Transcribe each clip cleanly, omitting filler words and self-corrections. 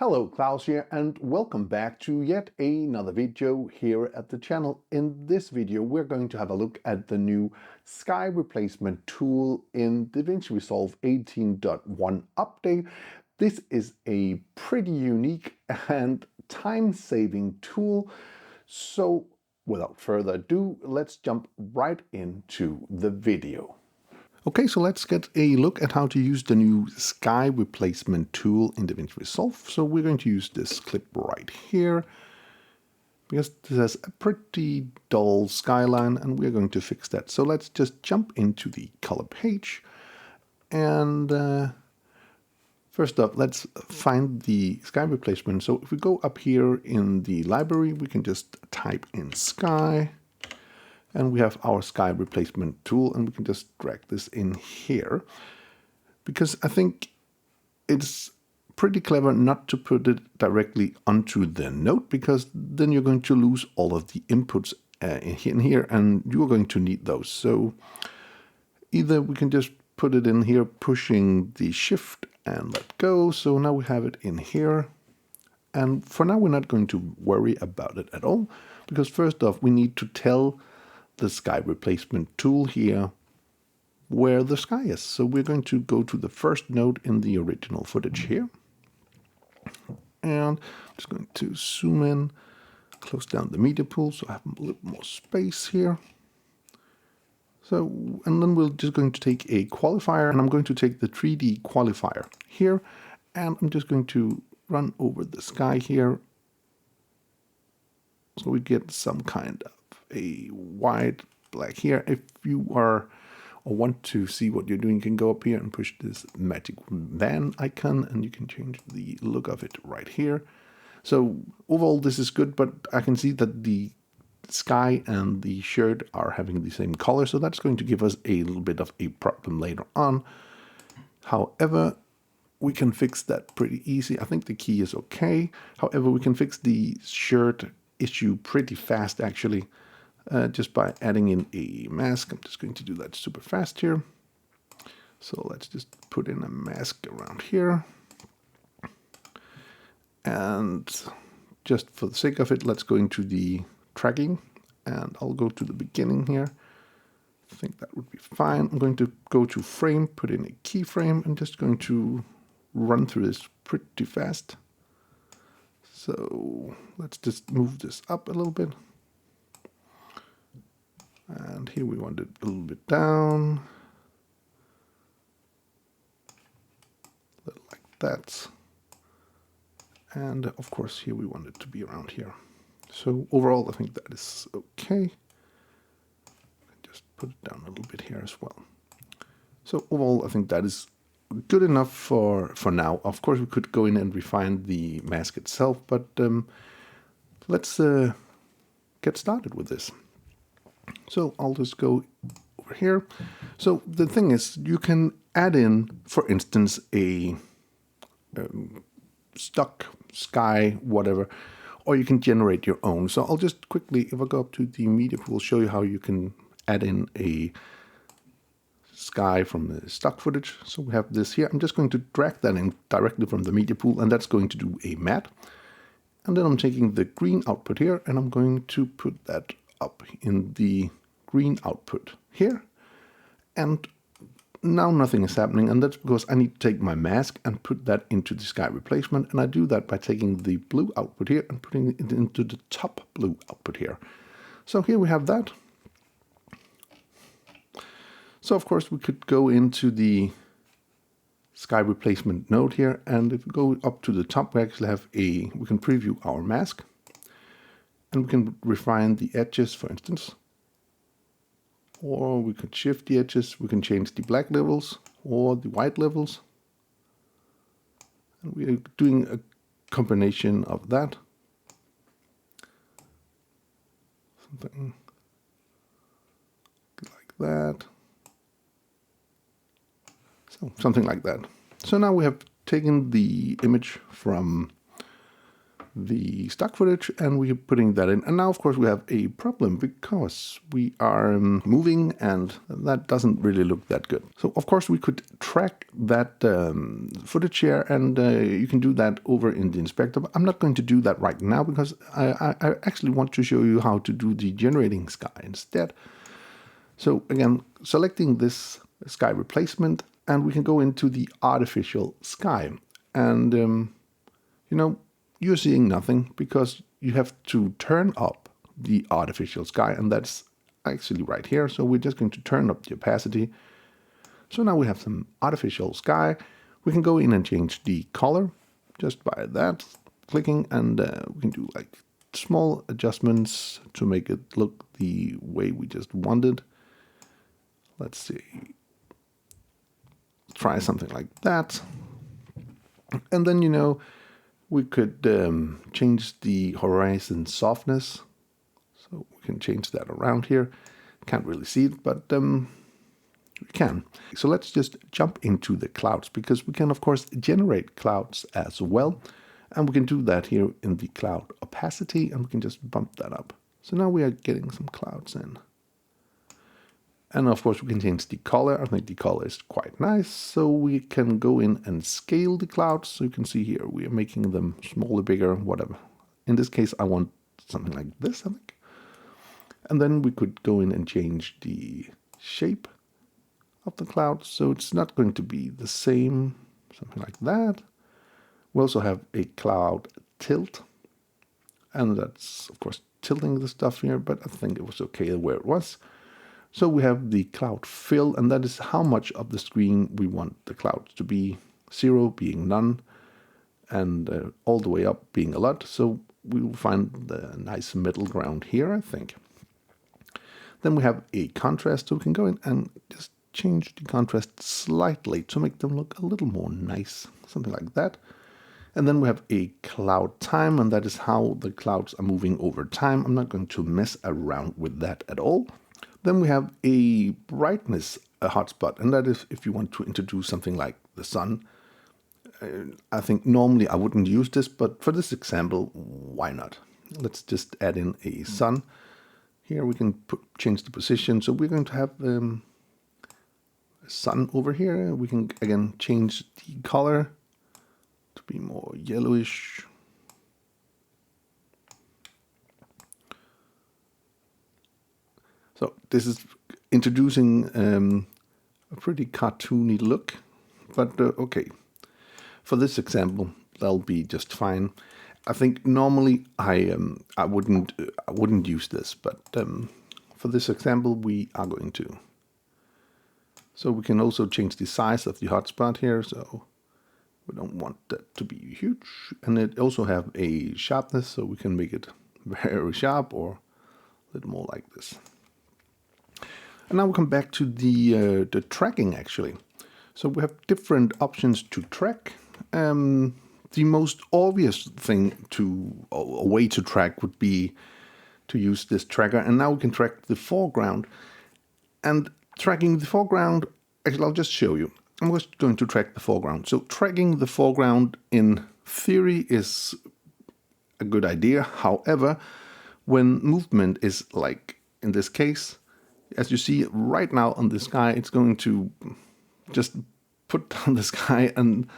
Hello, Klaus here, and welcome back to yet another video here at the channel. In this video, we're going to have a look at the new sky replacement tool in DaVinci Resolve 18.1 update. This is a pretty unique and time-saving tool. So without further ado, let's jump right into the video. Okay, so let's get a look at how to use the new sky replacement tool in DaVinci Resolve. So we're going to use this clip right here because this has a pretty dull skyline and we're going to fix that. So let's just jump into the color page and first up, let's find the sky replacement. So if we go up here in the library, we can just type in sky. And we have our sky replacement tool, and we can just drag this in here. Because I think it's pretty clever not to put it directly onto the note, because then you're going to lose all of the inputs in here, and you're going to need those. So either we can just put it in here, pushing the shift and let go. So now we have it in here. And for now, we're not going to worry about it at all, because first off, we need to tell the sky replacement tool here where the sky is. So we're going to go to the first node in the original footage here. And I'm just going to zoom in, close down the media pool so I have a little more space here. So, and then we're just going to take a qualifier, and I'm going to take the 3D qualifier here, and I'm just going to run over the sky here so we get some kind of a white black here. If you are or want to see what you're doing, you can go up here and push this magic van icon and you can change the look of it right here. So overall this is good, but I can see that the sky and the shirt are having the same color, so that's going to give us a little bit of a problem later on. However, we can fix that pretty easy. I think the key is okay. However, we can fix the shirt issue pretty fast actually. Just by adding in a mask. I'm just going to do that super fast here. So let's just put in a mask around here. And just for the sake of it, let's go into the tracking. And I'll go to the beginning here. I think that would be fine. I'm going to go to frame, put in a keyframe. I'm just going to run through this pretty fast. So let's just move this up a little bit. And here we want it a little bit down, a little like that. And of course here we want it to be around here. So overall I think that is okay. Just put it down a little bit here as well. So overall I think that is good enough for now. Of course we could go in and refine the mask itself, but let's get started with this. So I'll just go over here. So the thing is, you can add in, for instance, a stock sky, whatever, or you can generate your own. So I'll just quickly, if I go up to the media pool, show you how you can add in a sky from the stock footage. So we have this here. I'm just going to drag that in directly from the media pool, and that's going to do a matte. And then I'm taking the green output here, and I'm going to put that up in the green output here. And now nothing is happening, and that's because I need to take my mask and put that into the sky replacement, and I do that by taking the blue output here and putting it into the top blue output here. So here we have that. So of course we could go into the sky replacement node here, and if we go up to the top, we actually have we can preview our mask. And we can refine the edges, for instance. Or we could shift the edges. We can change the black levels or the white levels. And we're doing a combination of that. Something like that. So something like that. So now we have taken the image from the stock footage and we're putting that in. And now, of course, we have a problem because we are moving and that doesn't really look that good. So, of course, we could track that footage here and you can do that over in the inspector. But I'm not going to do that right now because I actually want to show you how to do the generating sky instead. So, again, selecting this sky replacement, and we can go into the artificial sky. And, you know, you're seeing nothing because you have to turn up the artificial sky, and that's actually right here. So we're just going to turn up the opacity. So now we have some artificial sky. We can go in and change the color just by that, clicking, and we can do like small adjustments to make it look the way we just wanted. Let's see. Try something like that. And then, you know, we could change the horizon softness. So we can change that around here. Can't really see it, but we can. So let's just jump into the clouds because we can, of course, generate clouds as well. And we can do that here in the cloud opacity, and we can just bump that up. So now we are getting some clouds in. And of course, we can change the color. I think the color is quite nice. So we can go in and scale the clouds. So you can see here, we are making them smaller, bigger, whatever. In this case, I want something like this, I think. And then we could go in and change the shape of the cloud. So it's not going to be the same, something like that. We also have a cloud tilt. And that's, of course, tilting the stuff here. But I think it was okay where it was. So we have the cloud fill, and that is how much of the screen we want the clouds to be. 0 being none, and all the way up being a lot. So we will find the nice middle ground here, I think. Then we have a contrast, so we can go in and just change the contrast slightly to make them look a little more nice, something like that. And then we have a cloud time, and that is how the clouds are moving over time. I'm not going to mess around with that at all. Then we have a brightness hotspot, and that is if you want to introduce something like the sun. I think normally I wouldn't use this, but for this example, why not? Let's just add in a sun. Here we can change the position. So we're going to have a sun over here. We can again change the color to be more yellowish. So this is introducing a pretty cartoony look, but okay. For this example, that'll be just fine. I think normally I wouldn't use this, but for this example we are going to. So we can also change the size of the hotspot here. So we don't want that to be huge, and it also have a sharpness, so we can make it very sharp or a little more like this. And now we come back to the tracking actually. So we have different options to track. The most obvious thing a way to track would be to use this tracker. And now we can track the foreground. And tracking the foreground, actually I'll just show you. I'm just going to track the foreground. So tracking the foreground in theory is a good idea. However, when movement is like in this case, as you see right now on the sky, it's going to just put down the sky, and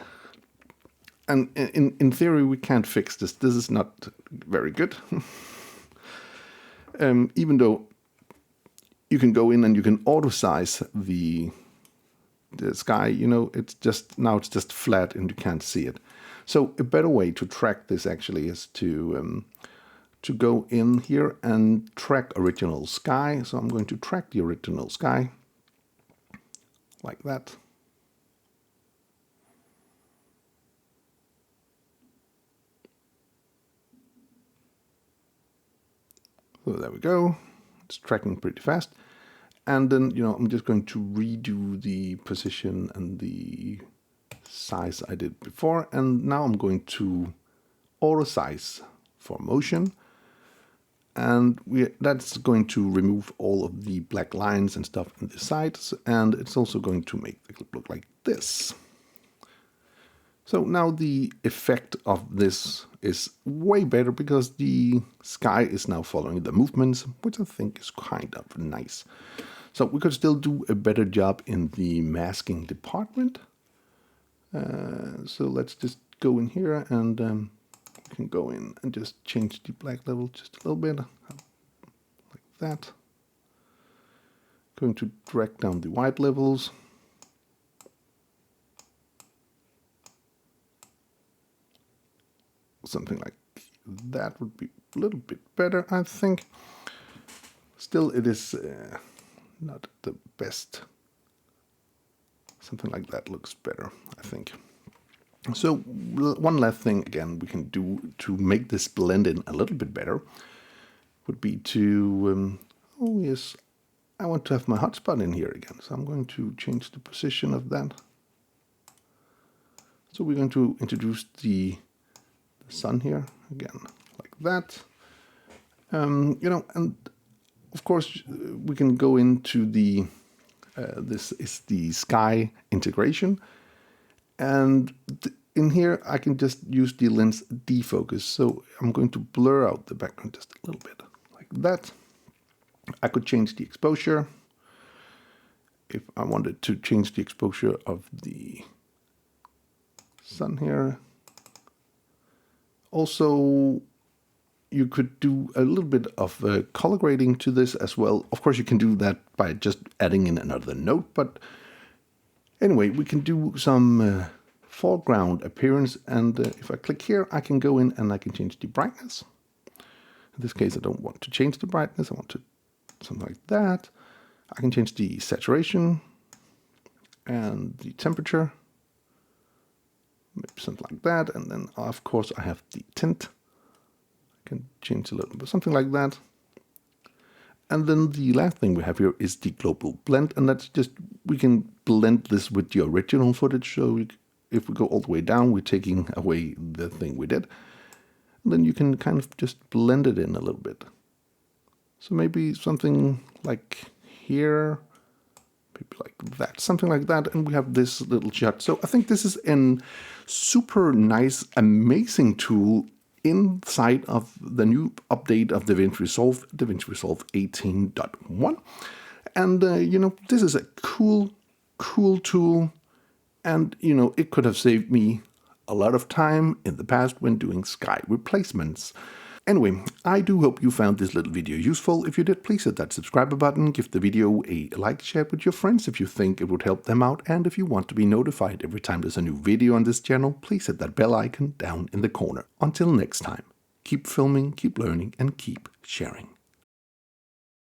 in theory we can't fix this. This is not very good. Even though you can go in and you can auto size the sky, you know, it's just flat and you can't see it. So a better way to track this actually is to go in here and track original sky. So I'm going to track the original sky like that. So there we go. It's tracking pretty fast. And then, you know, I'm just going to redo the position and the size I did before. And now I'm going to auto size for motion. And that's going to remove all of the black lines and stuff in the sides, and it's also going to make the clip look like this. So now the effect of this is way better because the sky is now following the movements, which I think is kind of nice. So we could still do a better job in the masking department. So let's just go in here and we can go in and just change the black level just a little bit, like that. Going to drag down the white levels. Something like that would be a little bit better, I think. Still, it is not the best. Something like that looks better, I think. So one last thing, again, we can do to make this blend in a little bit better would be to, oh yes, I want to have my hotspot in here again. So I'm going to change the position of that. So we're going to introduce the sun here again, like that. You know, and of course we can go into the this is the sky integration, and in here I can just use the lens defocus. So I'm going to blur out the background just a little bit, like that. I could change the exposure if I wanted to change the exposure of the sun here. Also, you could do a little bit of color grading to this as well. Of course, you can do that by just adding in another node, but anyway, we can do some foreground appearance, and if I click here, I can go in and I can change the brightness. In this case, I don't want to change the brightness, I want to something like that. I can change the saturation and the temperature. Maybe something like that, and then of course I have the tint. I can change a little bit, something like that. And then the last thing we have here is the global blend, and that's just, we can blend this with the original footage. So if we go all the way down, we're taking away the thing we did. And then you can kind of just blend it in a little bit. So maybe something like here, maybe like that, something like that, and we have this little shot. So I think this is a super nice, amazing tool inside of the new update of DaVinci Resolve 18.1. And, you know, this is a cool tool. And, you know, it could have saved me a lot of time in the past when doing sky replacements. Anyway, I do hope you found this little video useful. If you did, please hit that subscribe button, give the video a like, share it with your friends if you think it would help them out, and if you want to be notified every time there's a new video on this channel, please hit that bell icon down in the corner. Until next time, keep filming, keep learning, and keep sharing.